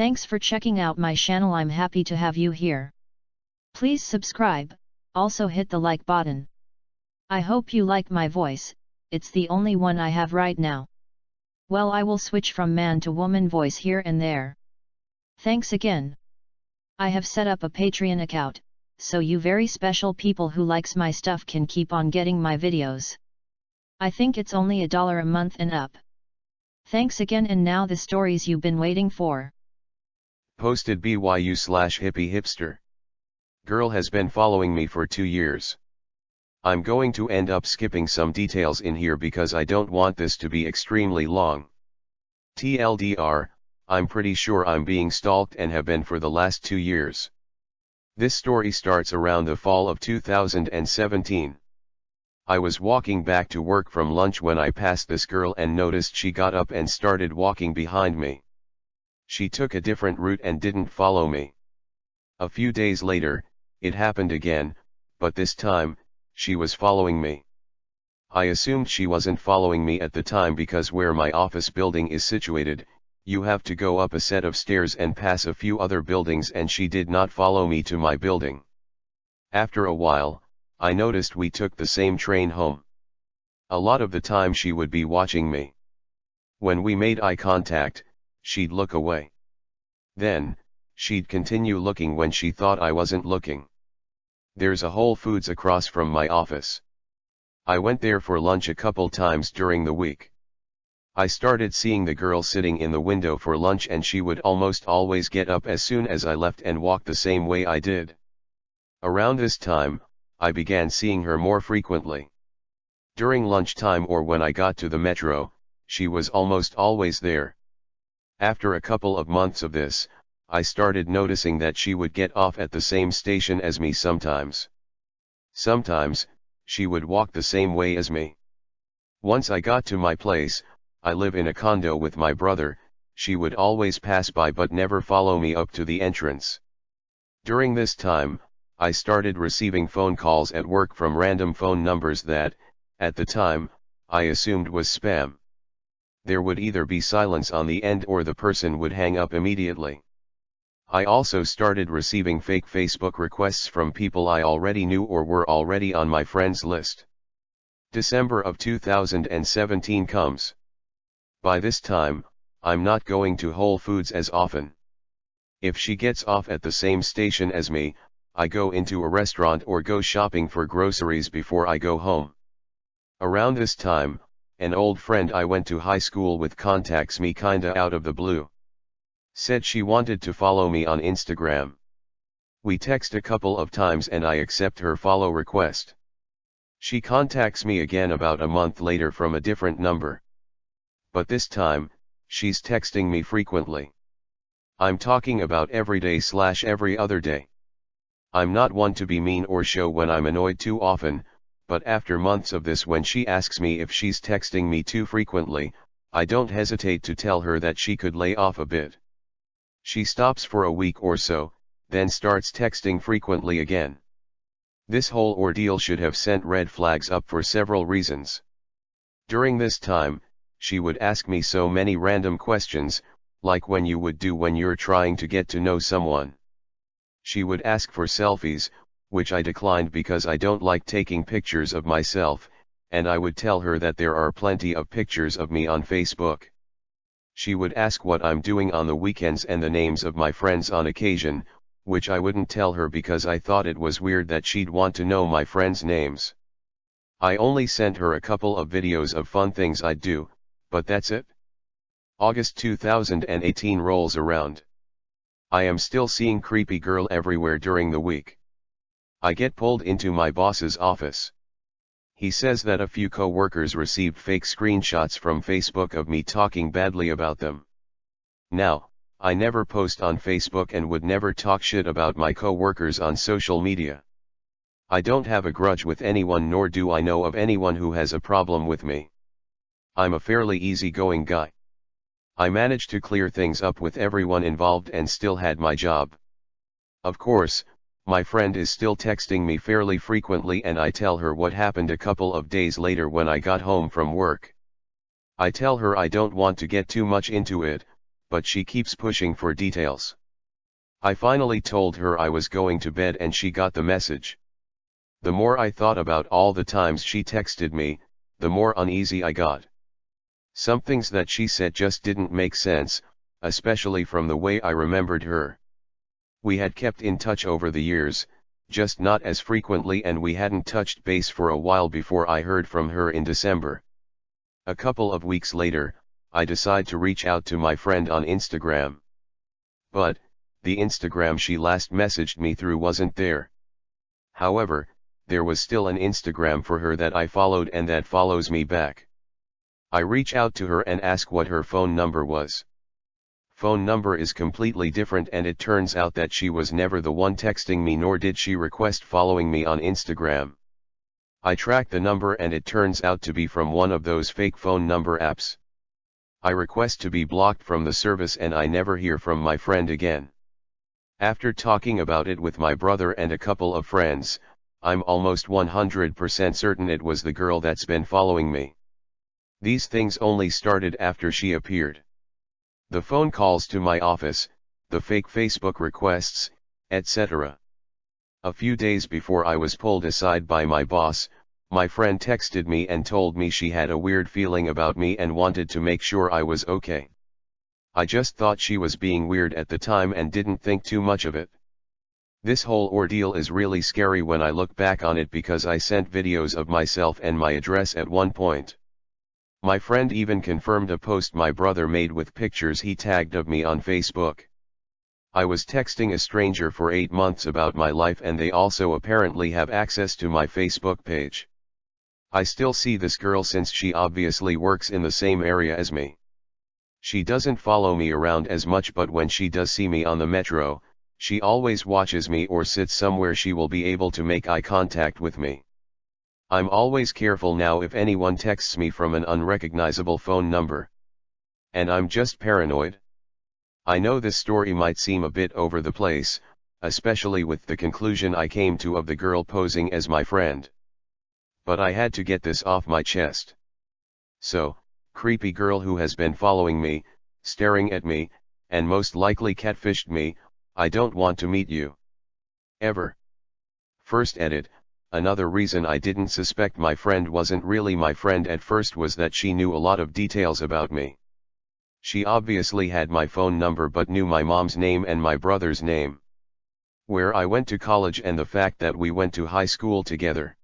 Thanks for checking out my channel. I'm happy to have you here. Please subscribe, also hit the like button. I hope you like my voice, it's the only one I have right now. Well, I will switch from man to woman voice here and there. Thanks again. I have set up a Patreon account, so you very special people who likes my stuff can keep on getting my videos. I think it's only $1 a month and up. Thanks again, and now the stories you've been waiting for. Posted BYU/hippie hipster. Girl has been following me for 2 years. I'm going to end up skipping some details in here because I don't want this to be extremely long. TLDR, I'm pretty sure I'm being stalked and have been for the last 2 years. This story starts around the fall of 2017. I was walking back to work from lunch when I passed this girl and noticed she got up and started walking behind me. She took a different route and didn't follow me. A few days later, it happened again, but this time, she was following me. I assumed she wasn't following me at the time because where my office building is situated, you have to go up a set of stairs and pass a few other buildings, and she did not follow me to my building. After a while, I noticed we took the same train home. A lot of the time she would be watching me. When we made eye contact, she'd look away. Then, she'd continue looking when she thought I wasn't looking. There's a Whole Foods across from my office. I went there for lunch a couple times during the week. I started seeing the girl sitting in the window for lunch, and she would almost always get up as soon as I left and walk the same way I did. Around this time, I began seeing her more frequently. During lunchtime or when I got to the metro, she was almost always there. After a couple of months of this, I started noticing that she would get off at the same station as me sometimes. Sometimes, she would walk the same way as me. Once I got to my place, I live in a condo with my brother, she would always pass by but never follow me up to the entrance. During this time, I started receiving phone calls at work from random phone numbers that, at the time, I assumed was spam. There would either be silence on the end or the person would hang up immediately. I also started receiving fake Facebook requests from people I already knew or were already on my friends list. December of 2017 comes. By this time, I'm not going to Whole Foods as often. If she gets off at the same station as me, I go into a restaurant or go shopping for groceries before I go home. Around this time, an old friend I went to high school with contacts me kinda out of the blue. Said she wanted to follow me on Instagram. We text a couple of times and I accept her follow request. She contacts me again about a month later from a different number. But this time, she's texting me frequently. I'm talking about every day/every other day. I'm not one to be mean or show when I'm annoyed too often, but after months of this, when she asks me if she's texting me too frequently, I don't hesitate to tell her that she could lay off a bit. She stops for a week or so, then starts texting frequently again. This whole ordeal should have sent red flags up for several reasons. During this time, she would ask me so many random questions, like when you would do when you're trying to get to know someone. She would ask for selfies, which I declined because I don't like taking pictures of myself, and I would tell her that there are plenty of pictures of me on Facebook. She would ask what I'm doing on the weekends and the names of my friends on occasion, which I wouldn't tell her because I thought it was weird that she'd want to know my friends' names. I only sent her a couple of videos of fun things I'd do, but that's it. August 2018 rolls around. I am still seeing creepy girl everywhere during the week. I get pulled into my boss's office. He says that a few co-workers received fake screenshots from Facebook of me talking badly about them. Now, I never post on Facebook and would never talk shit about my co-workers on social media. I don't have a grudge with anyone, nor do I know of anyone who has a problem with me. I'm a fairly easygoing guy. I managed to clear things up with everyone involved and still had my job. Of course, my friend is still texting me fairly frequently, and I tell her what happened a couple of days later when I got home from work. I tell her I don't want to get too much into it, but she keeps pushing for details. I finally told her I was going to bed and she got the message. The more I thought about all the times she texted me, the more uneasy I got. Some things that she said just didn't make sense, especially from the way I remembered her. We had kept in touch over the years, just not as frequently, and we hadn't touched base for a while before I heard from her in December. A couple of weeks later, I decided to reach out to my friend on Instagram. But, the Instagram she last messaged me through wasn't there. However, there was still an Instagram for her that I followed and that follows me back. I reach out to her and ask what her phone number was. Phone number is completely different, and it turns out that she was never the one texting me, nor did she request following me on Instagram. I tracked the number and it turns out to be from one of those fake phone number apps. I request to be blocked from the service and I never hear from my friend again. After talking about it with my brother and a couple of friends, I'm almost 100% certain it was the girl that's been following me. These things only started after she appeared. The phone calls to my office, the fake Facebook requests, etc. A few days before I was pulled aside by my boss, my friend texted me and told me she had a weird feeling about me and wanted to make sure I was okay. I just thought she was being weird at the time and didn't think too much of it. This whole ordeal is really scary when I look back on it, because I sent videos of myself and my address at one point. My friend even confirmed a post my brother made with pictures he tagged of me on Facebook. I was texting a stranger for 8 months about my life and they also apparently have access to my Facebook page. I still see this girl since she obviously works in the same area as me. She doesn't follow me around as much, but when she does see me on the metro, she always watches me or sits somewhere she will be able to make eye contact with me. I'm always careful now if anyone texts me from an unrecognizable phone number. And I'm just paranoid. I know this story might seem a bit over the place, especially with the conclusion I came to of the girl posing as my friend. But I had to get this off my chest. So, creepy girl who has been following me, staring at me, and most likely catfished me, I don't want to meet you. Ever. First edit. Another reason I didn't suspect my friend wasn't really my friend at first was that she knew a lot of details about me. She obviously had my phone number but knew my mom's name and my brother's name, where I went to college, and the fact that we went to high school together.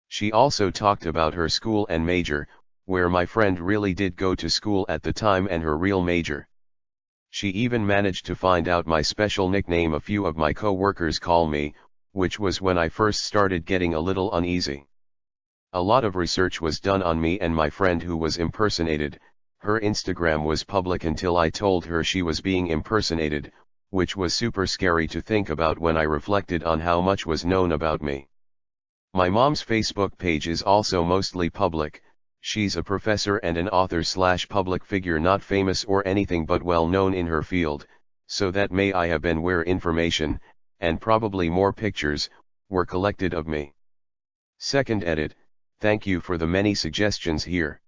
She also talked about her school and major, where my friend really did go to school at the time, and her real major. She even managed to find out my special nickname a few of my co-workers call me, which was when I first started getting a little uneasy. A lot of research was done on me and my friend who was impersonated. Her Instagram was public until I told her she was being impersonated, which was super scary to think about when I reflected on how much was known about me. My mom's Facebook page is also mostly public. She's a professor and an author/public figure, not famous or anything but well known in her field, so that may I have been where information, and probably more pictures, were collected of me. Second edit. Thank you for the many suggestions here.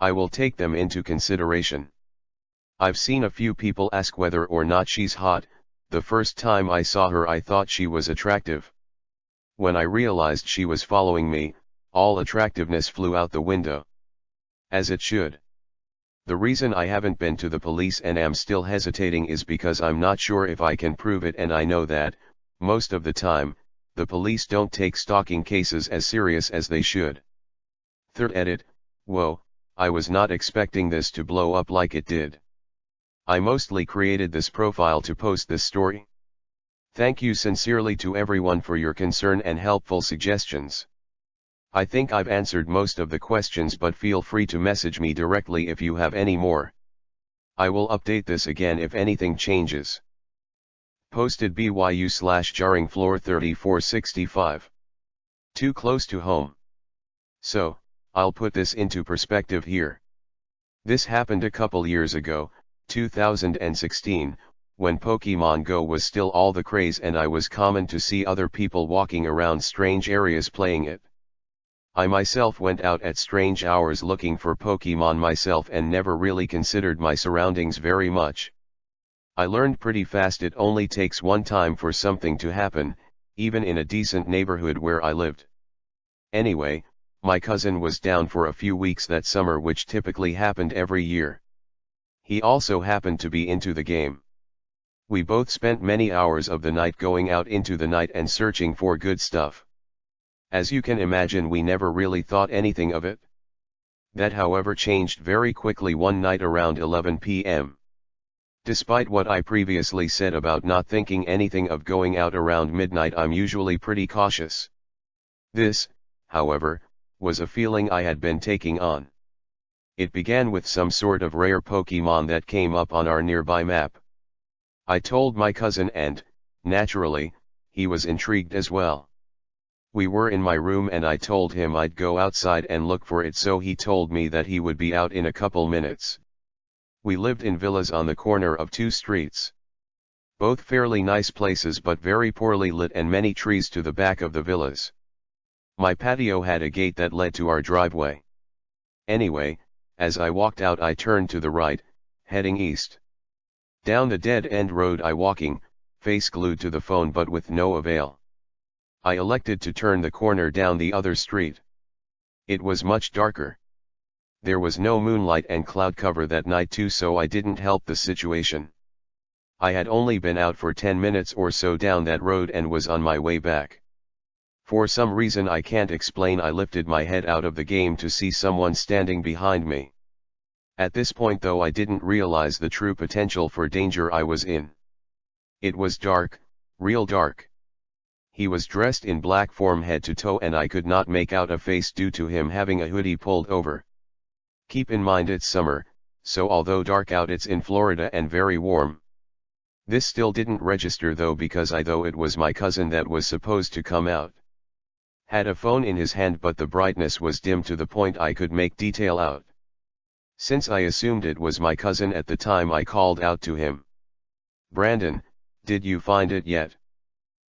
I will take them into consideration. I've seen a few people ask whether or not she's hot. The first time I saw her I thought she was attractive. When I realized she was following me, all attractiveness flew out the window. As it should. The reason I haven't been to the police and am still hesitating is because I'm not sure if I can prove it, and I know that, most of the time, the police don't take stalking cases as serious as they should. Third edit. Whoa, I was not expecting this to blow up like it did. I mostly created this profile to post this story. Thank you sincerely to everyone for your concern and helpful suggestions. I think I've answered most of the questions, but feel free to message me directly if you have any more. I will update this again if anything changes. Posted BYU/jarring floor 3465. Too close to home. So, I'll put this into perspective here. This happened a couple years ago, 2016, when Pokemon Go was still all the craze and I was common to see other people walking around strange areas playing it. I myself went out at strange hours looking for Pokemon myself and never really considered my surroundings very much. I learned pretty fast it only takes one time for something to happen, even in a decent neighborhood where I lived. Anyway, my cousin was down for a few weeks that summer, which typically happened every year. He also happened to be into the game. We both spent many hours of the night going out into the night and searching for good stuff. As you can imagine, we never really thought anything of it. That however changed very quickly one night around 11 p.m. Despite what I previously said about not thinking anything of going out around midnight, I'm usually pretty cautious. This, however, was a feeling I had been taking on. It began with some sort of rare Pokemon that came up on our nearby map. I told my cousin and, naturally, he was intrigued as well. We were in my room and I told him I'd go outside and look for it, so he told me that he would be out in a couple minutes. We lived in villas on the corner of two streets. Both fairly nice places but very poorly lit and many trees to the back of the villas. My patio had a gate that led to our driveway. Anyway, as I walked out I turned to the right, heading east. Down the dead-end road I walking, face glued to the phone but with no avail. I elected to turn the corner down the other street. It was much darker. There was no moonlight and cloud cover that night too, so I didn't help the situation. I had only been out for 10 minutes or so down that road and was on my way back. For some reason I can't explain, I lifted my head out of the game to see someone standing behind me. At this point though I didn't realize the true potential for danger I was in. It was dark, real dark. He was dressed in black from head to toe and I could not make out a face due to him having a hoodie pulled over. Keep in mind it's summer, so although dark out it's in Florida and very warm. This still didn't register though, because though it was my cousin that was supposed to come out. Had a phone in his hand but the brightness was dim to the point I could make detail out. Since I assumed it was my cousin at the time, I called out to him. "Brandon, did you find it yet?"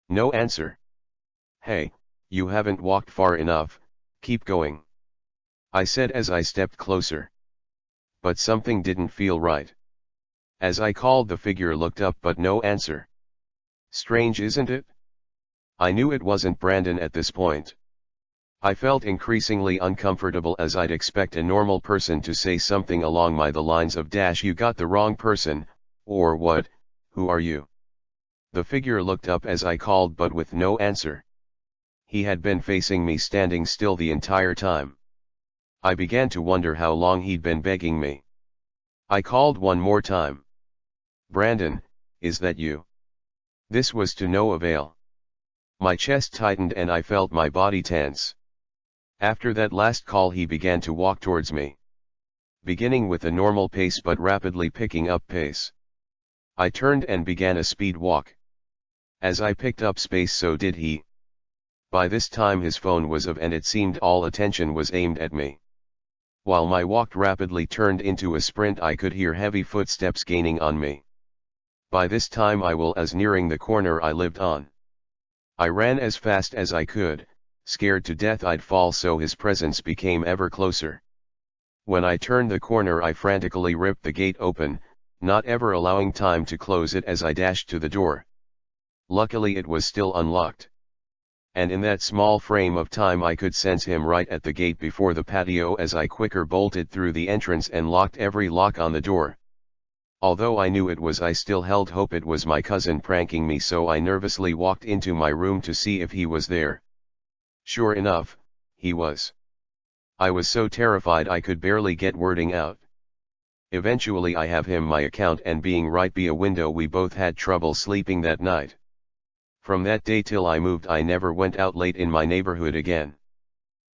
No answer. "Hey, you haven't walked far enough, keep going," I said as I stepped closer. But something didn't feel right. As I called, the figure looked up but no answer. Strange, isn't it? I knew it wasn't Brandon at this point. I felt increasingly uncomfortable, as I'd expect a normal person to say something along the lines of "You got the wrong person," or "What, who are you?" The figure looked up as I called but with no answer. He had been facing me, standing still the entire time. I began to wonder how long he'd been begging me. I called one more time. "Brandon, is that you?" This was to no avail. My chest tightened and I felt my body tense. After that last call he began to walk towards me. Beginning with a normal pace but rapidly picking up pace. I turned and began a speed walk. As I picked up space, so did he. By this time his phone was off and it seemed all attention was aimed at me. While my walk rapidly turned into a sprint, I could hear heavy footsteps gaining on me. By this time I was nearing the corner I lived on. I ran as fast as I could, scared to death I'd fall, so his presence became ever closer. When I turned the corner I frantically ripped the gate open, not ever allowing time to close it as I dashed to the door. Luckily it was still unlocked. And in that small frame of time I could sense him right at the gate before the patio as I quicker bolted through the entrance and locked every lock on the door. Although I knew it was, I still held hope it was my cousin pranking me, so I nervously walked into my room to see if he was there. Sure enough, he was. I was so terrified I could barely get wording out. Eventually I have him my account, and being right by a window we both had trouble sleeping that night. From that day till I moved I never went out late in my neighborhood again.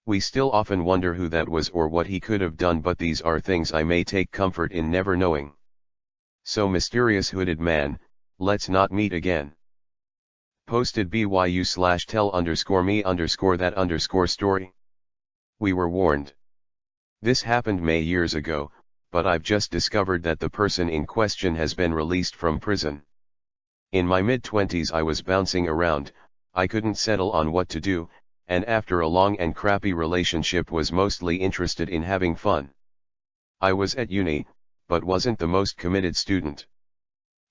We still often wonder who that was or what he could have done, but these are things I may take comfort in never knowing. So mysterious hooded man, let's not meet again. Posted BYU/tell_me_that_story. We were warned. This happened May years ago, but I've just discovered that the person in question has been released from prison. In my mid-20s I was bouncing around, I couldn't settle on what to do, and after a long and crappy relationship was mostly interested in having fun. I was at uni, but wasn't the most committed student.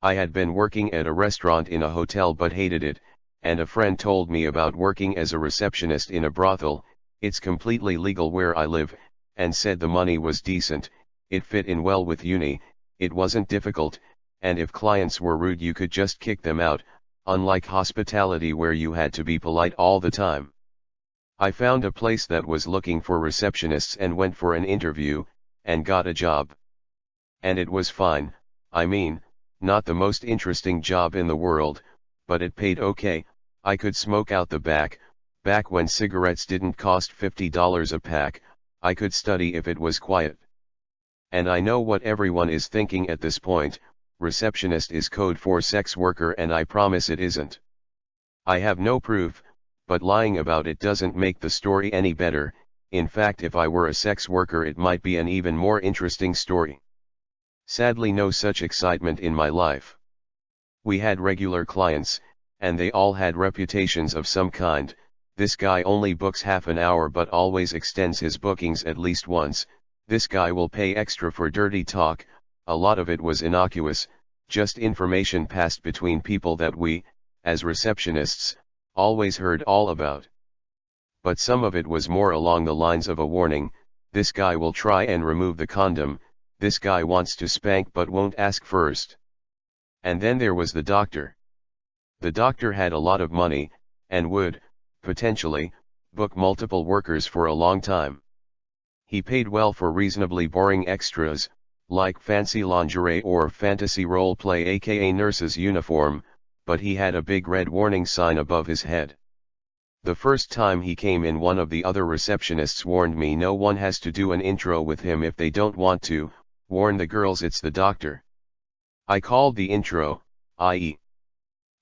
I had been working at a restaurant in a hotel but hated it, and a friend told me about working as a receptionist in a brothel. It's completely legal where I live, and said the money was decent, it fit in well with uni, it wasn't difficult, and if clients were rude you could just kick them out, unlike hospitality where you had to be polite all the time. I found a place that was looking for receptionists and went for an interview, and got a job. And it was fine, I mean, not the most interesting job in the world, but it paid okay. I could smoke out the back when cigarettes didn't cost $50 a pack, I could study if it was quiet. And I know what everyone is thinking at this point, receptionist is code for sex worker, and I promise it isn't. I have no proof, but lying about it doesn't make the story any better. In fact, if I were a sex worker it might be an even more interesting story. Sadly, no such excitement in my life. We had regular clients, and they all had reputations of some kind. This guy only books half an hour but always extends his bookings at least once. This guy will pay extra for dirty talk. A lot of it was innocuous, just information passed between people that we, as receptionists, always heard all about. But some of it was more along the lines of a warning: this guy will try and remove the condom, this guy wants to spank but won't ask first. And then there was the doctor. The doctor had a lot of money, and would, potentially, book multiple workers for a long time. He paid well for reasonably boring extras, like fancy lingerie or fantasy role play aka nurse's uniform, but he had a big red warning sign above his head. The first time he came in, one of the other receptionists warned me no one has to do an intro with him if they don't want to. Warn the girls it's the doctor. I called the intro, i.e.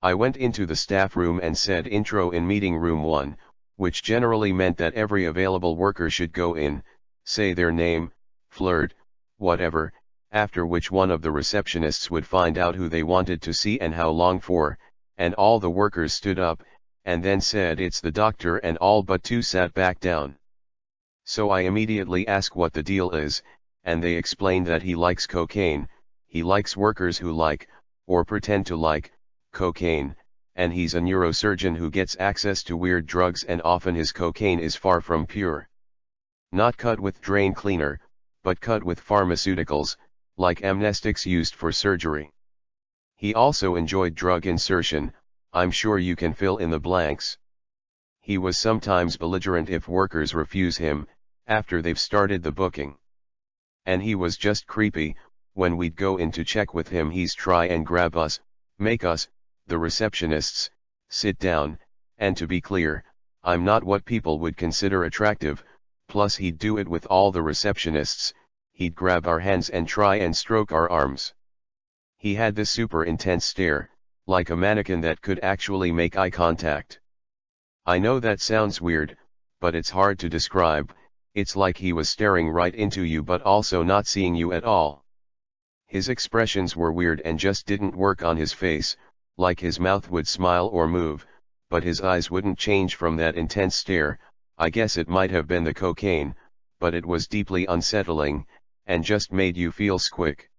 I went into the staff room and said intro in meeting room 1, which generally meant that every available worker should go in, say their name, flirt, whatever, after which one of the receptionists would find out who they wanted to see and how long for, and all the workers stood up, and then said it's the doctor, and all but 2 sat back down. So I immediately ask what the deal is, and they explained that he likes cocaine, he likes workers who like, or pretend to like, cocaine, and he's a neurosurgeon who gets access to weird drugs, and often his cocaine is far from pure. Not cut with drain cleaner, but cut with pharmaceuticals, like amnestics used for surgery. He also enjoyed drug insertion. I'm sure you can fill in the blanks. He was sometimes belligerent if workers refuse him, after they've started the booking. And he was just creepy. When we'd go in to check with him he's try and grab us, make us, the receptionists, sit down, and to be clear, I'm not what people would consider attractive, plus he'd do it with all the receptionists, he'd grab our hands and try and stroke our arms. He had this super intense stare, like a mannequin that could actually make eye contact. I know that sounds weird, but it's hard to describe. It's like he was staring right into you but also not seeing you at all. His expressions were weird and just didn't work on his face, like his mouth would smile or move, but his eyes wouldn't change from that intense stare. I guess it might have been the cocaine, but it was deeply unsettling, and just made you feel squick.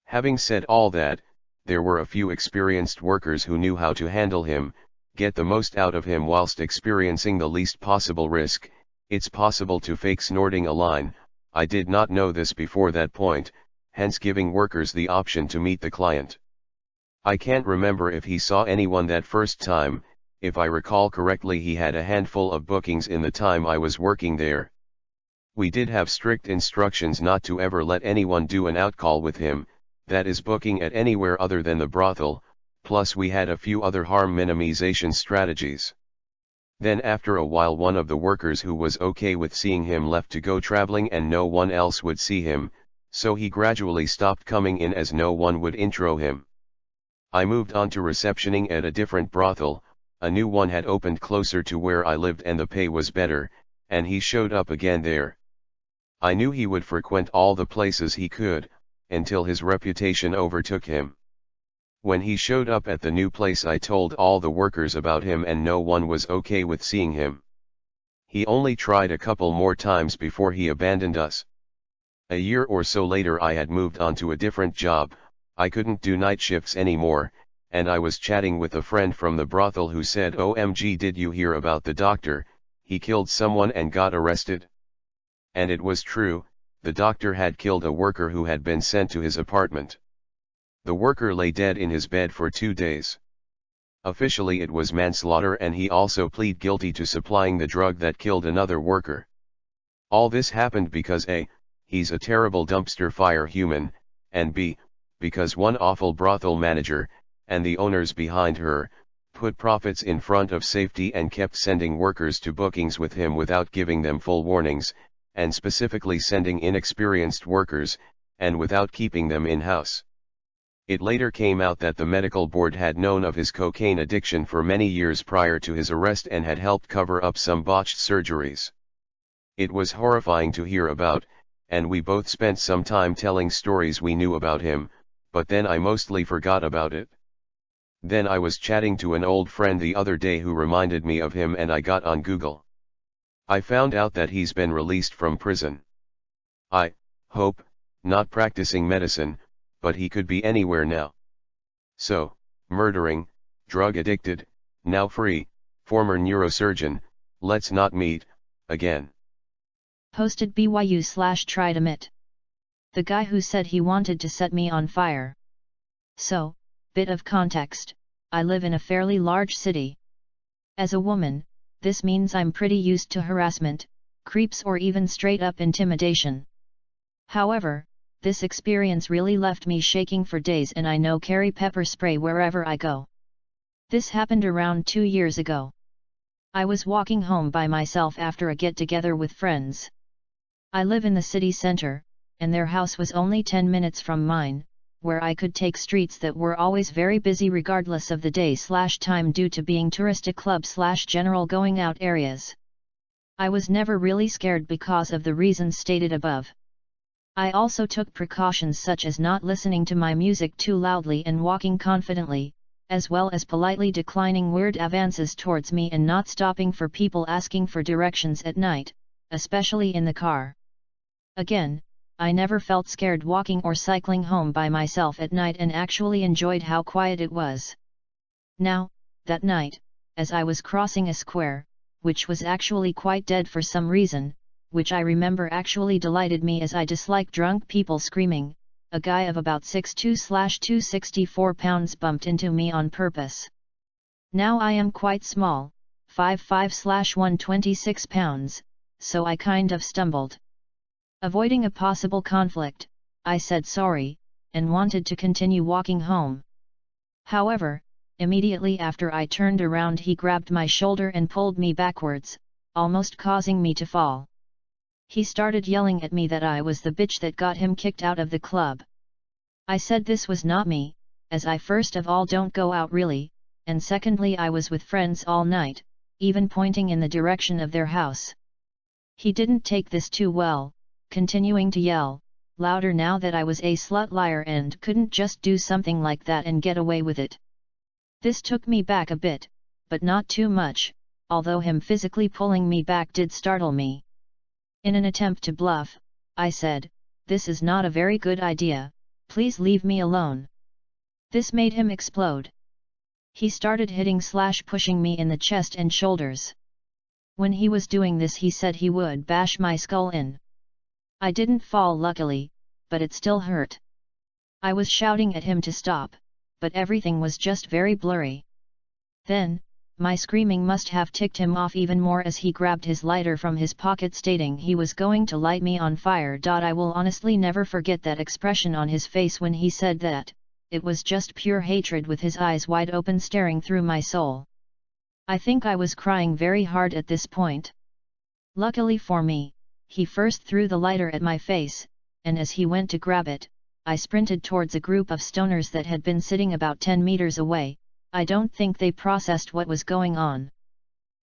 Having said all that, there were a few experienced workers who knew how to handle him, get the most out of him whilst experiencing the least possible risk. It's possible to fake snorting a line. I did not know this before that point, hence giving workers the option to meet the client. I can't remember if he saw anyone that first time. If I recall correctly, he had a handful of bookings in the time I was working there. We did have strict instructions not to ever let anyone do an outcall with him, that is booking at anywhere other than the brothel, plus we had a few other harm minimization strategies. Then after a while one of the workers who was okay with seeing him left to go traveling and no one else would see him, so he gradually stopped coming in as no one would intro him. I moved on to receptioning at a different brothel. A new one had opened closer to where I lived and the pay was better, and he showed up again there. I knew he would frequent all the places he could, until his reputation overtook him. When he showed up at the new place I told all the workers about him and no one was okay with seeing him. He only tried a couple more times before he abandoned us. A year or so later I had moved on to a different job, I couldn't do night shifts anymore, and I was chatting with a friend from the brothel who said, "OMG, did you hear about the doctor? He killed someone and got arrested." And it was true, the doctor had killed a worker who had been sent to his apartment. The worker lay dead in his bed for 2 days. Officially it was manslaughter, and he also pleaded guilty to supplying the drug that killed another worker. All this happened because A, he's a terrible dumpster fire human, and B, because one awful brothel manager, and the owners behind her, put profits in front of safety and kept sending workers to bookings with him without giving them full warnings, and specifically sending inexperienced workers, and without keeping them in-house. It later came out that the medical board had known of his cocaine addiction for many years prior to his arrest and had helped cover up some botched surgeries. It was horrifying to hear about, and we both spent some time telling stories we knew about him, but then I mostly forgot about it. Then I was chatting to an old friend the other day who reminded me of him, and I got on Google. I found out that he's been released from prison. I hope, not practicing medicine, but he could be anywhere now. So, murdering, drug addicted, now free, former neurosurgeon, let's not meet again. Posted BYU/try-to-mit. The guy who said he wanted to set me on fire. So, bit of context, I live in a fairly large city. As a woman, this means I'm pretty used to harassment, creeps, or even straight-up intimidation. However, this experience really left me shaking for days, and I now carry pepper spray wherever I go. This happened around 2 years ago. I was walking home by myself after a get-together with friends. I live in the city center, and their house was only 10 minutes from mine, where I could take streets that were always very busy regardless of the day/time due to being touristic club/general going out areas. I was never really scared because of the reasons stated above. I also took precautions such as not listening to my music too loudly and walking confidently, as well as politely declining weird advances towards me and not stopping for people asking for directions at night, especially in the car. Again, I never felt scared walking or cycling home by myself at night and actually enjoyed how quiet it was. Now, that night, as I was crossing a square, which was actually quite dead for some reason, which I remember actually delighted me as I dislike drunk people screaming, a guy of about 6'2", 264 bumped into me on purpose. Now I am quite small, 5'5", 126 pounds, so I kind of stumbled. Avoiding a possible conflict, I said sorry, and wanted to continue walking home. However, immediately after I turned around, he grabbed my shoulder and pulled me backwards, almost causing me to fall. He started yelling at me that I was the bitch that got him kicked out of the club. I said this was not me, as I first of all don't go out really, and secondly I was with friends all night, even pointing in the direction of their house. He didn't take this too well, continuing to yell, louder now, that I was a slut liar and couldn't just do something like that and get away with it. This took me back a bit, but not too much, although him physically pulling me back did startle me. In an attempt to bluff, I said, "This is not a very good idea, please leave me alone." This made him explode. He started hitting/pushing me in the chest and shoulders. When he was doing this, he said he would bash my skull in. I didn't fall luckily, but it still hurt. I was shouting at him to stop, but everything was just very blurry. Then, my screaming must have ticked him off even more as he grabbed his lighter from his pocket, stating he was going to light me on fire. I will honestly never forget that expression on his face when he said that. It was just pure hatred, with his eyes wide open staring through my soul. I think I was crying very hard at this point. Luckily for me, he first threw the lighter at my face, and as he went to grab it, I sprinted towards a group of stoners that had been sitting about 10 meters away. I don't think they processed what was going on.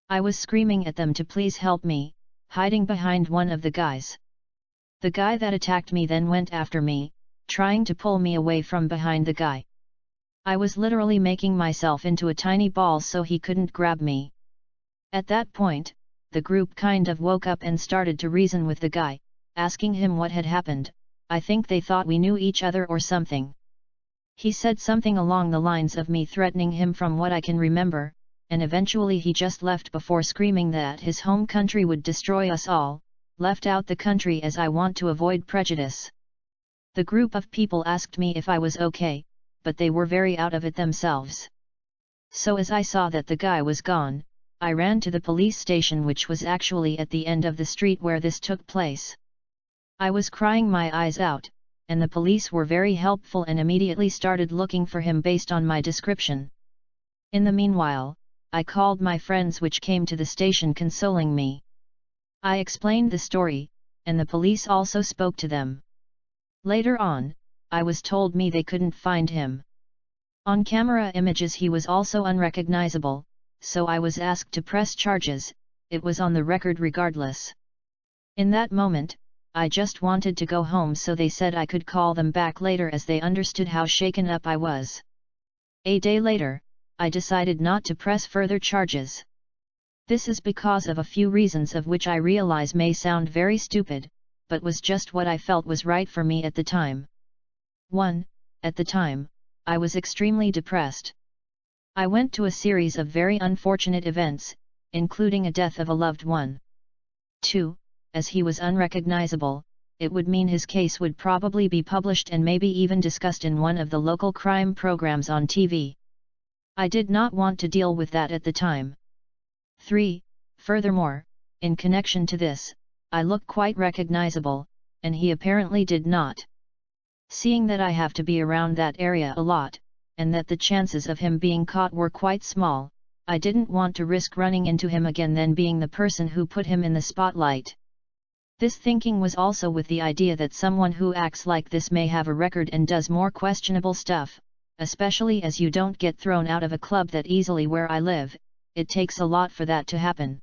I was screaming at them to please help me, hiding behind one of the guys. The guy that attacked me then went after me, trying to pull me away from behind the guy. I was literally making myself into a tiny ball so he couldn't grab me. At that point, the group kind of woke up and started to reason with the guy, asking him what had happened. I think they thought we knew each other or something. He said something along the lines of me threatening him from what I can remember, and eventually he just left before screaming that his home country would destroy us all, left out the country as I want to avoid prejudice. The group of people asked me if I was okay, but they were very out of it themselves. So as I saw that the guy was gone, I ran to the police station, which was actually at the end of the street where this took place. I was crying my eyes out, and the police were very helpful and immediately started looking for him based on my description. In the meanwhile, I called my friends, which came to the station consoling me. I explained the story, and the police also spoke to them. Later on, I was told they couldn't find him. On camera images he was also unrecognizable, so I was asked to press charges. It was on the record regardless. In that moment, I just wanted to go home, so they said I could call them back later as they understood how shaken up I was. A day later, I decided not to press further charges. This is because of a few reasons of which I realize may sound very stupid, but was just what I felt was right for me at the time. 1. At the time, I was extremely depressed. I went to a series of very unfortunate events, including a death of a loved one. 2. As he was unrecognizable, it would mean his case would probably be published and maybe even discussed in one of the local crime programs on TV. I did not want to deal with that at the time. 3. Furthermore, in connection to this, I look quite recognizable, and he apparently did not. Seeing that I have to be around that area a lot, and that the chances of him being caught were quite small, I didn't want to risk running into him again, then being the person who put him in the spotlight. This thinking was also with the idea that someone who acts like this may have a record and does more questionable stuff, especially as you don't get thrown out of a club that easily where I live. It takes a lot for that to happen.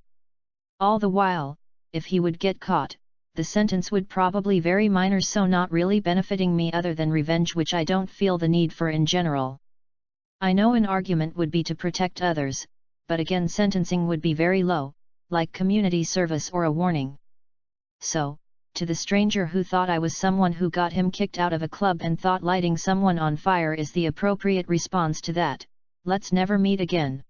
All the while, if he would get caught, the sentence would probably very minor, so not really benefiting me other than revenge, which I don't feel the need for in general. I know an argument would be to protect others, but again sentencing would be very low, like community service or a warning. So, to the stranger who thought I was someone who got him kicked out of a club and thought lighting someone on fire is the appropriate response to that, let's never meet again.